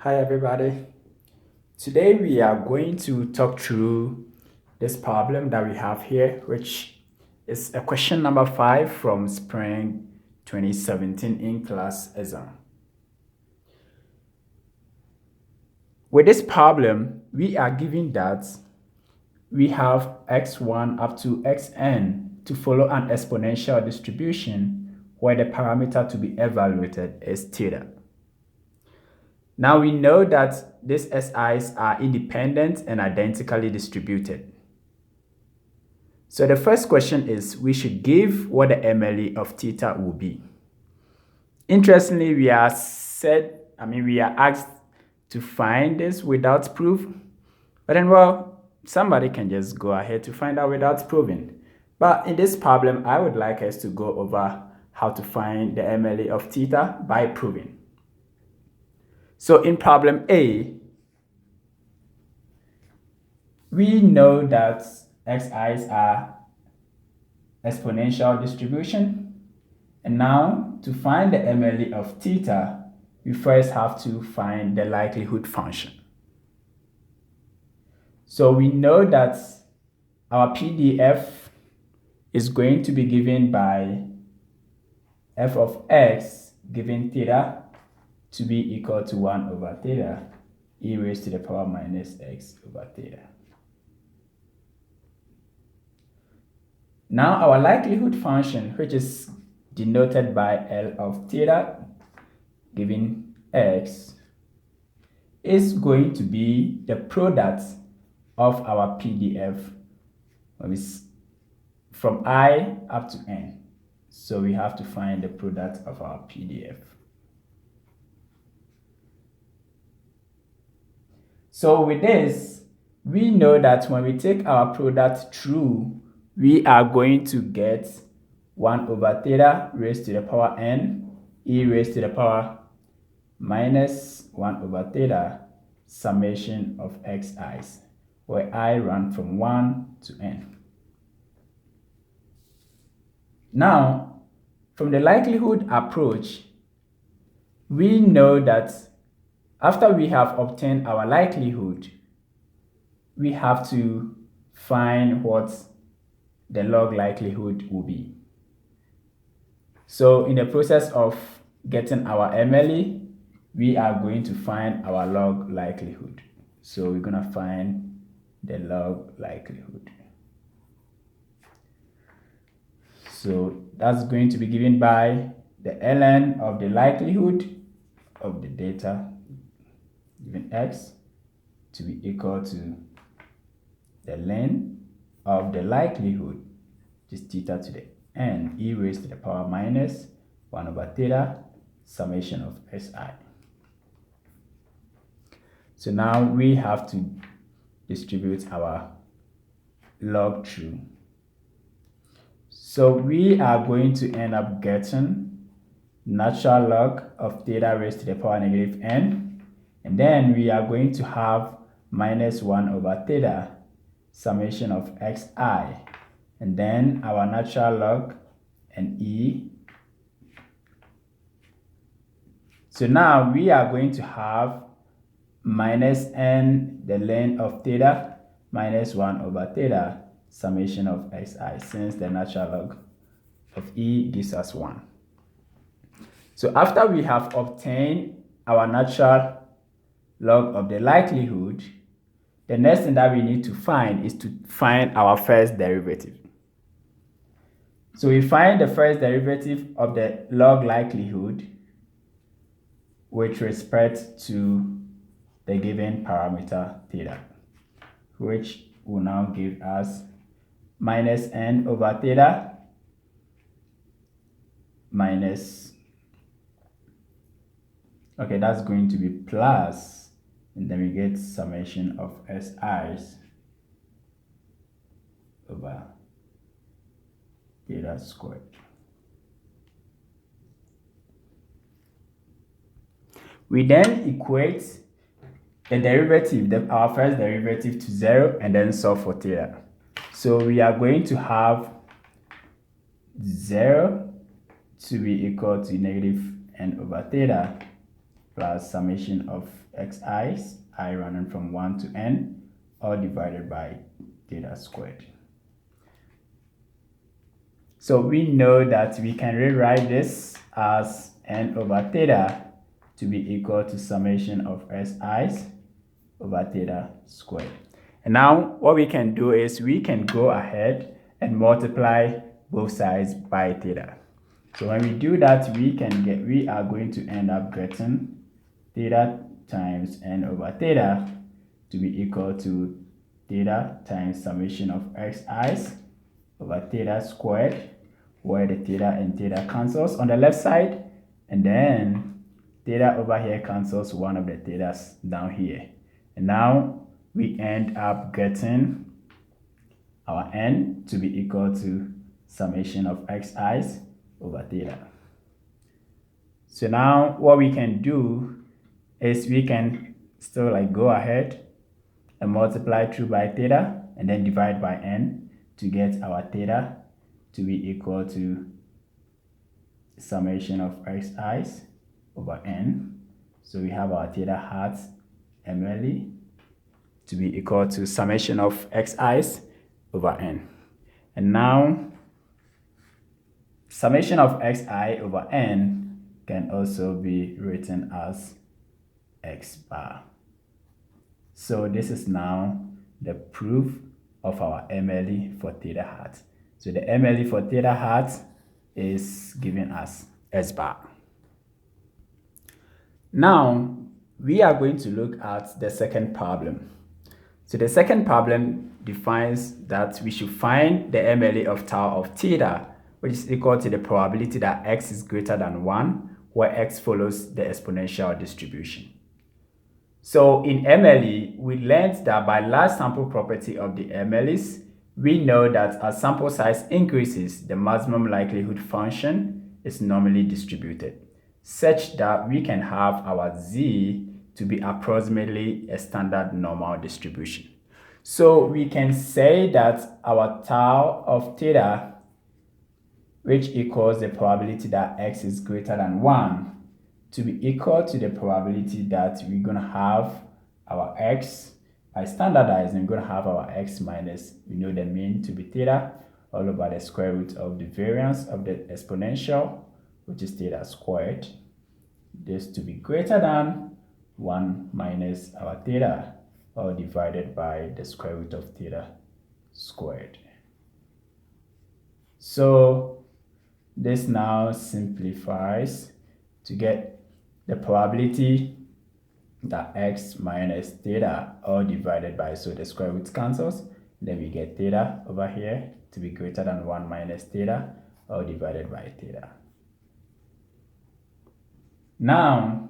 Hi everybody. Today we are going to talk through this problem that we have here, which is a question number 5 from Spring 2017 in class exam. With this problem, we are given that we have x1 up to xn to follow an exponential distribution where the parameter to be evaluated is theta. Now we know that these SIs are independent and identically distributed. So the first question is, we should give what the MLE of theta will be. Interestingly, we are asked to find this without proof. But then, well, somebody can just go ahead to find out without proving. But in this problem, I would like us to go over how to find the MLE of theta by proving. So in problem A, we know that xi's are exponential distribution. And now to find the MLE of theta, we first have to find the likelihood function. So we know that our PDF is going to be given by f of x given theta to be equal to 1 over theta e raised to the power minus x over theta. Now our likelihood function, which is denoted by L of theta given x, is going to be the product of our PDF from I up to n. So we have to find the product of our PDF. So with this, we know that when we take our product through, we are going to get 1 over theta raised to the power n e raised to the power minus 1 over theta summation of xi's, where I run from 1 to n. Now, from the likelihood approach, we know that after we have obtained our likelihood, we have to find what the log likelihood will be. So in the process of getting our MLE, we are going to find our log likelihood. So we're going to find the log likelihood. So that's going to be given by the ln of the likelihood of the data given x to be equal to the ln of the likelihood, which is theta to the n e raised to the power minus 1 over theta summation of si. So now we have to distribute our log through. So we are going to end up getting natural log of theta raised to the power negative n, and then we are going to have minus 1 over theta summation of xi, and then our natural log and e. So now we are going to have minus n, the ln of theta, minus 1 over theta summation of xi, since the natural log of e gives us 1. So after we have obtained our natural log of the likelihood, the next thing that we need to find is to find our first derivative. So we find the first derivative of the log likelihood with respect to the given parameter theta, which will now give us minus n over theta minus, okay, that's going to be plus, and then we get summation of si's over theta squared. We then equate the derivative, our first derivative, to 0 and then solve for theta. So we are going to have 0 to be equal to negative n over theta plus summation of xi's, I running from 1 to n, all divided by theta squared. So we know that we can rewrite this as n over theta to be equal to summation of si's over theta squared. And now what we can do is we can go ahead and multiply both sides by theta. So when we do that, we are going to end up getting theta times n over theta to be equal to theta times summation of xi's over theta squared, where the theta and theta cancels on the left side, and then theta over here cancels one of the thetas down here. And now we end up getting our n to be equal to summation of xi's over theta. So now what we can do is we can still go ahead and multiply through by theta and then divide by n to get our theta to be equal to summation of xi's over n. So we have our theta hat MLE to be equal to summation of xi's over n. And now summation of xi over n can also be written as x bar. So this is now the proof of our MLE for theta hat. So the MLE for theta hat is given as S bar. Now we are going to look at the second problem. So the second problem defines that we should find the MLE of tau of theta, which is equal to the probability that x is greater than 1, where x follows the exponential distribution. So in MLE, we learned that by large sample property of the MLEs, we know that as sample size increases, the maximum likelihood function is normally distributed, such that we can have our z to be approximately a standard normal distribution. So we can say that our tau of theta, which equals the probability that x is greater than 1, to be equal to the probability that we're going to have our x, by standardizing, we're going to have our x minus, we know the mean to be theta, all over the square root of the variance of the exponential, which is theta squared. This to be greater than 1 minus our theta, all divided by the square root of theta squared. So this now simplifies to get the probability that x minus theta all divided by, so the square root cancels, then we get theta over here to be greater than 1 minus theta all divided by theta. Now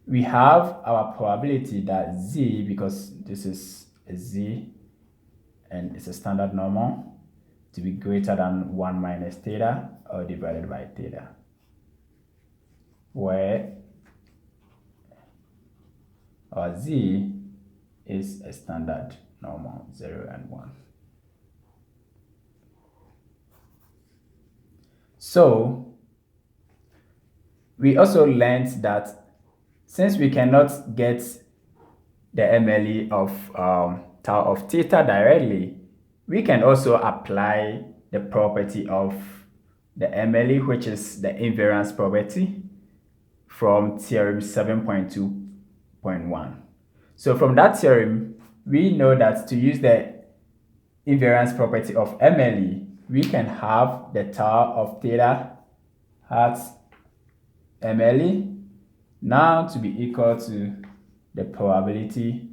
we have our probability that z, because this is a z and it's a standard normal, to be greater than 1 minus theta all divided by theta, where our z is a standard normal, 0 and 1. So we also learned that since we cannot get the MLE of tau of theta directly, we can also apply the property of the MLE, which is the invariance property from theorem 7.2.1. So from that theorem, we know that to use the invariance property of MLE, we can have the tau of theta hat MLE now to be equal to the probability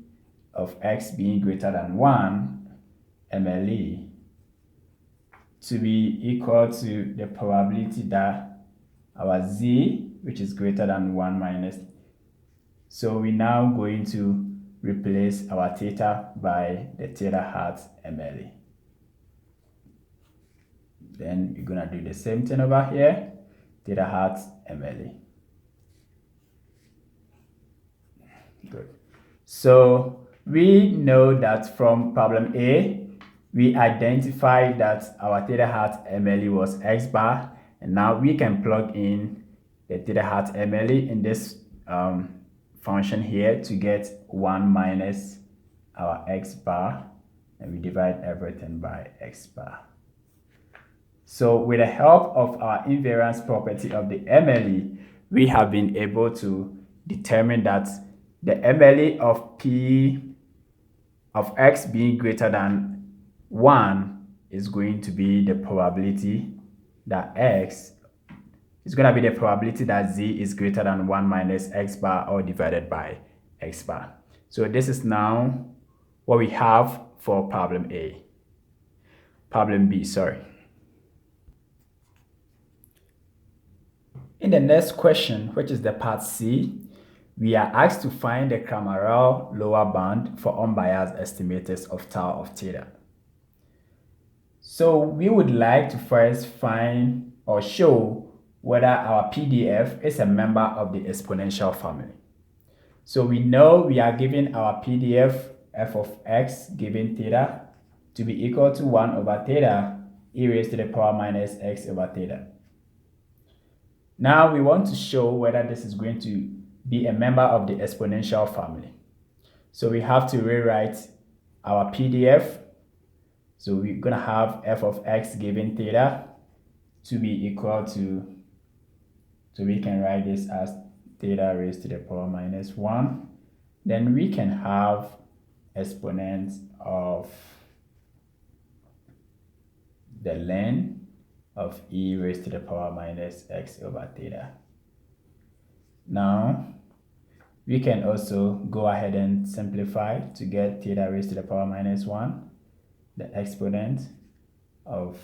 of x being greater than 1 MLE to be equal to the probability that our z, which is greater than 1 minus. So we're now going to replace our theta by the theta hat MLE. Then you're gonna do the same thing over here, theta hat MLE. Good. So we know that from problem A, we identified that our theta hat MLE was x bar, and now we can plug in the theta hat MLE in this function here to get 1 minus our x bar, and we divide everything by x bar. So with the help of our invariance property of the MLE, we have been able to determine that the MLE of P of x being greater than 1 is going to be the probability that x is going to be the probability that z is greater than 1 minus x bar or divided by x bar. So this is now what we have for problem A. Problem B, sorry. In the next question, which is the part C, we are asked to find the Cramarel lower bound for unbiased estimators of tau of theta. So we would like to first find or show whether our PDF is a member of the exponential family. So we know we are given our PDF f of x given theta to be equal to 1 over theta e raised to the power minus x over theta. Now we want to show whether this is going to be a member of the exponential family. So we have to rewrite our PDF. So we're going to have f of x given theta to be equal to, so we can write this as theta raised to the power minus 1. Then we can have exponents of the ln of e raised to the power minus x over theta. Now, we can also go ahead and simplify to get theta raised to the power minus 1, the exponent of,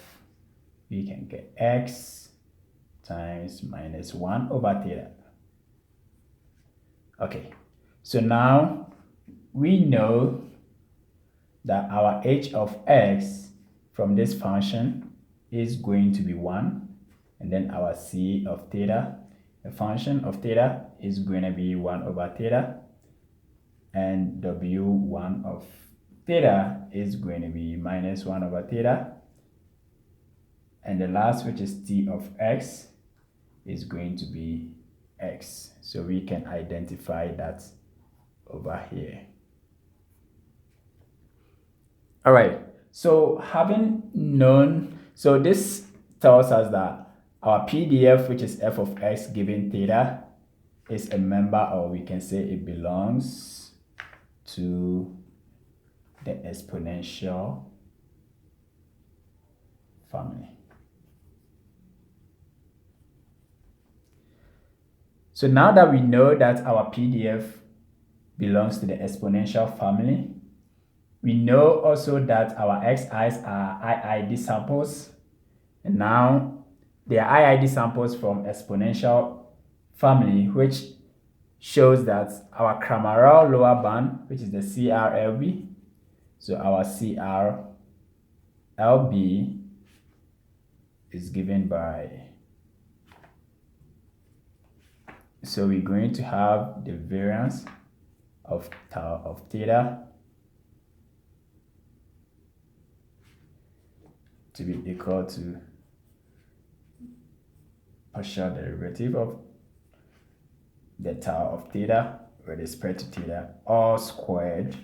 we can get x times minus 1 over theta. Okay, so now we know that our h of x from this function is going to be 1, and then our c of theta, the function of theta, is going to be 1 over theta, and w1 of theta is going to be minus 1 over theta, and the last, which is t of x, is going to be x. So we can identify that over here. All right, so having known, so this tells us that our PDF, which is f of x given theta, is a member, or we can say it belongs to the exponential family. So now that we know that our PDF belongs to the exponential family, we know also that our xi's are IID samples, and now they are IID samples from exponential family, which shows that our Cramarel lower bound, which is the CRLB, so our CRLB is given by, so we're going to have the variance of tau of theta to be equal to partial derivative of the tau of theta with respect to theta, all squared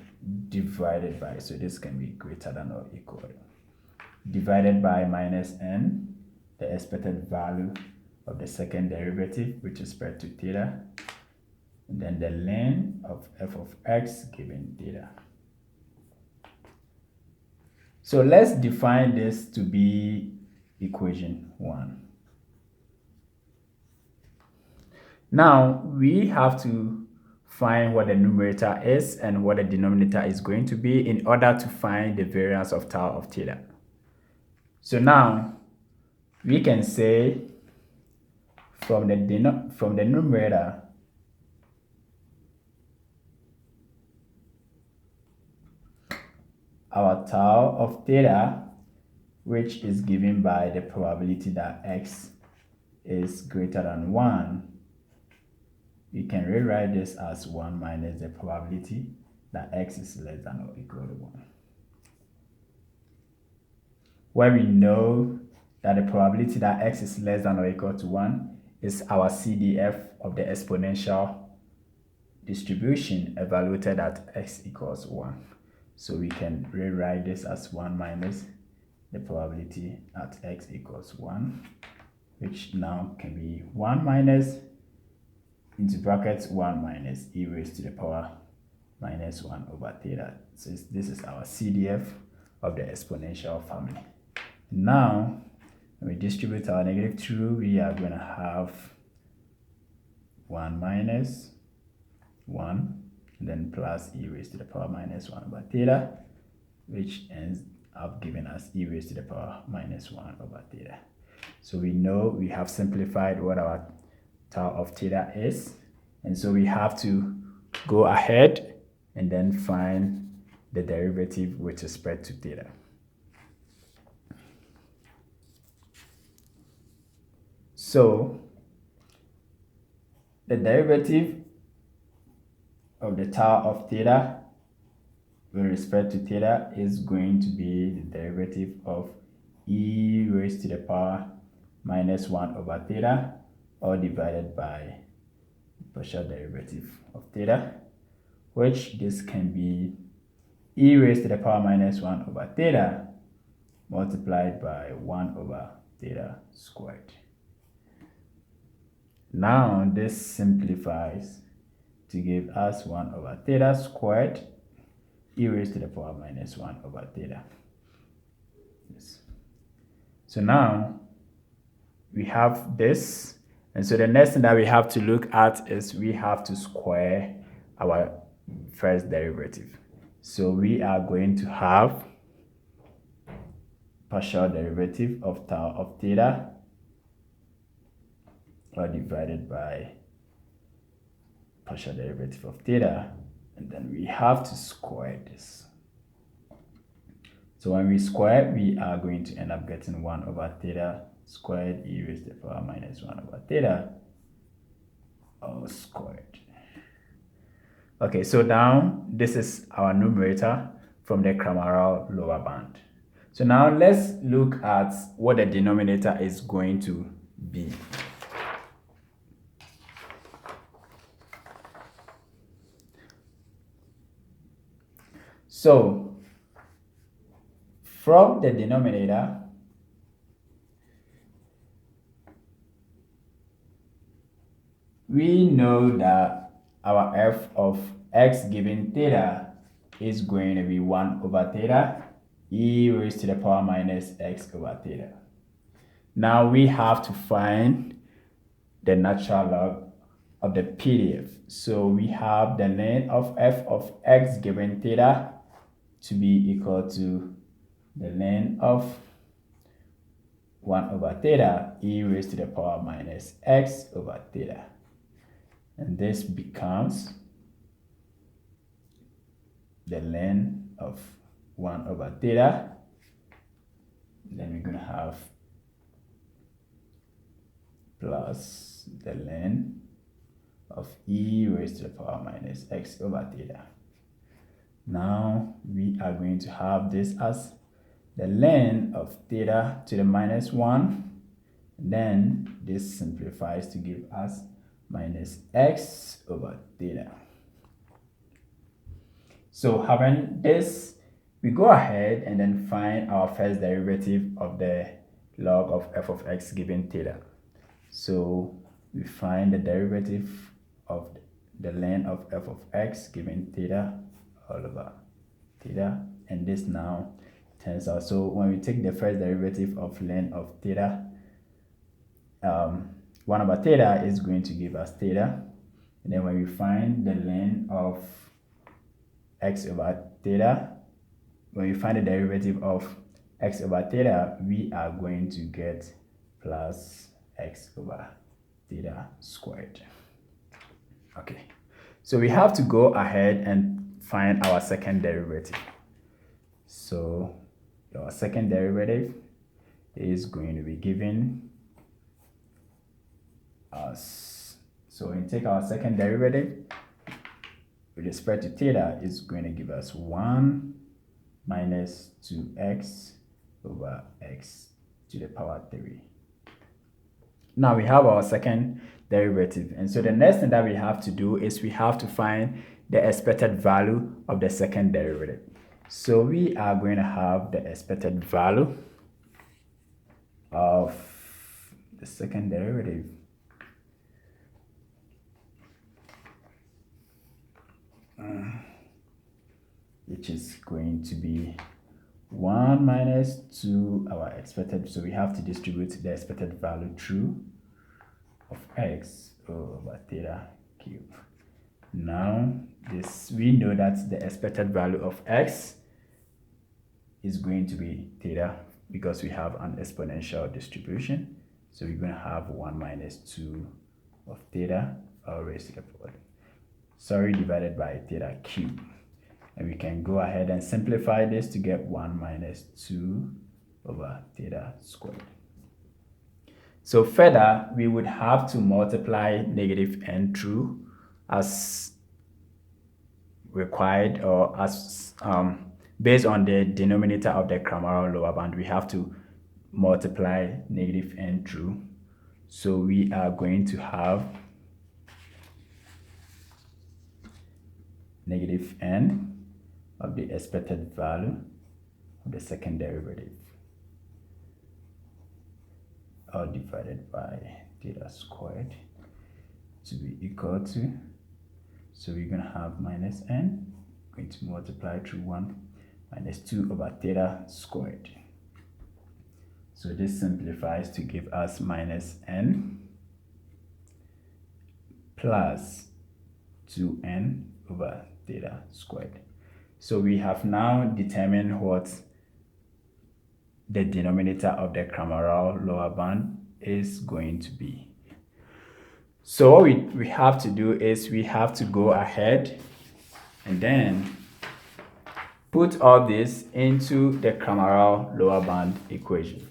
divided by, so this can be greater than or equal, divided by minus n, the expected value of the second derivative with respect to theta, and then the ln of f of x given theta. So let's define this to be equation 1. Now we have to find what the numerator is and what the denominator is going to be in order to find the variance of tau of theta. So now we can say from the numerator, our tau of theta, which is given by the probability that x is greater than 1, we can rewrite this as 1 minus the probability that x is less than or equal to 1. Where we know that the probability that x is less than or equal to 1 is our CDF of the exponential distribution evaluated at x equals 1. So we can rewrite this as 1 minus the probability at x equals 1, which now can be 1 minus into brackets 1 minus e raised to the power minus 1 over theta. So this is our CDF of the exponential family. Now, when we distribute our negative through, we are going to have 1 minus 1, and then plus e raised to the power minus 1 over theta, which ends up giving us e raised to the power minus 1 over theta. So we know we have simplified what our tau of theta is, and so we have to go ahead and then find the derivative with respect to theta. So the derivative of the tau of theta with respect to theta is going to be the derivative of e raised to the power minus 1 over theta, all divided by partial derivative of theta, which this can be e raised to the power minus 1 over theta multiplied by 1 over theta squared. Now this simplifies to give us 1 over theta squared e raised to the power minus 1 over theta. Yes. So now we have this, and so the next thing that we have to look at is we have to square our first derivative. So we are going to have partial derivative of tau of theta all divided by partial derivative of theta, and then we have to square this. So when we square, we are going to end up getting 1 over theta squared e raised to the power minus 1 over theta all squared. Okay, so now this is our numerator from the Craméral lower bound. So now let's look at what the denominator is going to be. So from the denominator, we know that our f of x given theta is going to be 1 over theta e raised to the power minus x over theta. Now we have to find the natural log of the PDF. So we have the length of f of x given theta to be equal to the length of 1 over theta e raised to the power minus x over theta. And this becomes the length of 1 over theta. Then we're going to have plus the length of e raised to the power minus x over theta. Now we are going to have this as the length of theta to the minus 1. Then this simplifies to give us minus x over theta. So having this, we go ahead and then find our first derivative of the log of f of x given theta. So we find the derivative of the length of f of x given theta all over theta, and this now turns out, so when we take the first derivative of length of theta, 1 over theta is going to give us theta, and then when we find the length of x over theta, when we find the derivative of x over theta, we are going to get plus x over theta squared. Okay, so we have to go ahead and find our second derivative. So our second derivative is going to be given us, so when we take our second derivative with respect to theta, is going to give us 1 minus 2x over x to the power 3. Now we have our second derivative. And so the next thing that we have to do is we have to find the expected value of the second derivative. So we are going to have the expected value of the second derivative. Which is going to be 1 minus 2 our expected. So we have to distribute the expected value through of x over theta cube. Now this, we know that the expected value of x is going to be theta because we have an exponential distribution. So we're going to have 1 minus 2 of theta all raised to the power, divided by theta cube. And we can go ahead and simplify this to get 1 minus 2 over theta squared. So further, we would have to multiply negative n through as required, or as based on the denominator of the Craméral lower bound, we have to multiply negative n through. So we are going to have negative n of the expected value of the second derivative, all divided by theta squared, to be equal to, so we're going to have minus n, going to multiply through 1 minus 2 over theta squared. So this simplifies to give us minus n plus 2n over theta squared. So we have now determined what the denominator of the Craméral lower bound is going to be. So what we have to do is we have to go ahead and then put all this into the Craméral lower bound equation.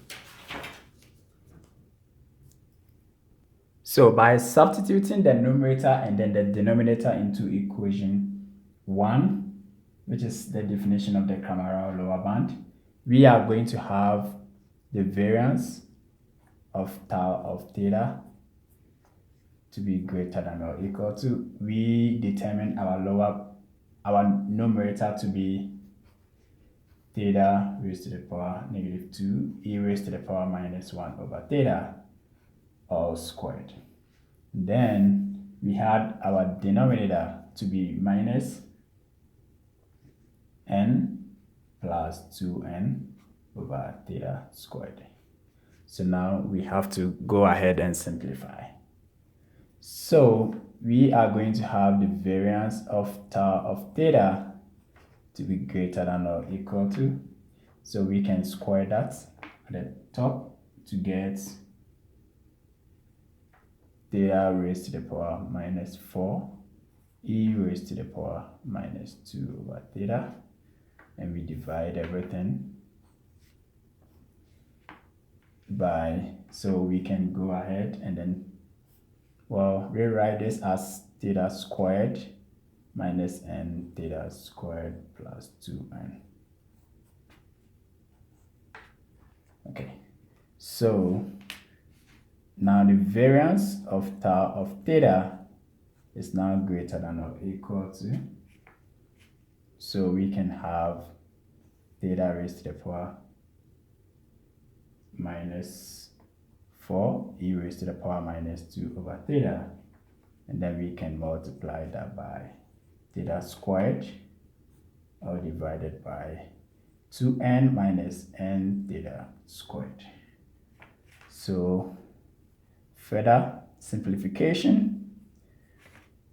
So by substituting the numerator and then the denominator into equation 1, which is the definition of the Craméral lower bound, we are going to have the variance of tau of theta to be greater than or equal to, we determine our numerator to be theta raised to the power negative 2 e raised to the power minus 1 over theta all squared. Then we had our denominator to be minus n plus 2n over theta squared. So now we have to go ahead and simplify. So we are going to have the variance of tau of theta to be greater than or equal to, so we can square that at the top to get theta raised to the power minus 4 e raised to the power minus 2 over theta, and we divide everything by, so we can go ahead and then, well, rewrite this as theta squared minus n theta squared plus 2n. Okay, so now the variance of tau of theta is now greater than or equal to, so we can have theta raised to the power minus 4 e raised to the power minus 2 over theta, and then we can multiply that by theta squared all divided by 2n minus n theta squared. So further simplification,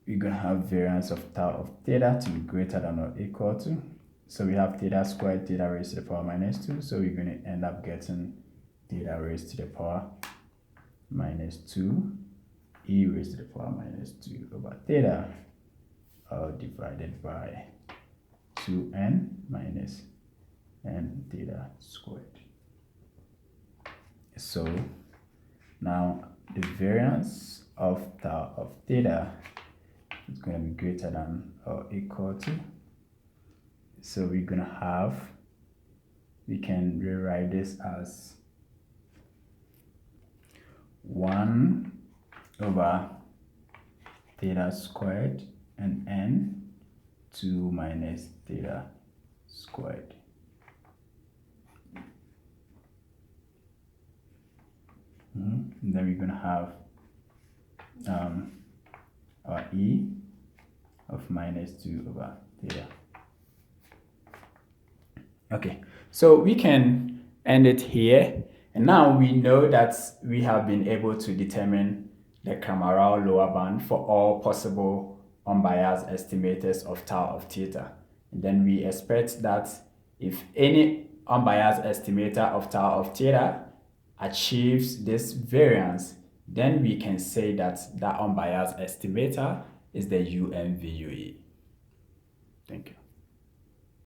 we're going to have variance of tau of theta to be greater than or equal to, so we have theta squared theta raised to the power minus 2, so we're going to end up getting theta raised to the power minus 2 e raised to the power minus 2 over theta all divided by 2n minus n theta squared. So now the variance of tau of theta is going to be greater than or equal to, so we're going to have, we can rewrite this as 1 over theta squared and n 2 minus theta squared. And then we're going to have our e of minus 2 over theta. Okay, so we can end it here. And now we know that we have been able to determine the Kamaral lower bound for all possible unbiased estimators of tau of theta. And then we expect that if any unbiased estimator of tau of theta achieves this variance, then we can say that that unbiased estimator is the UMVUE. Thank you.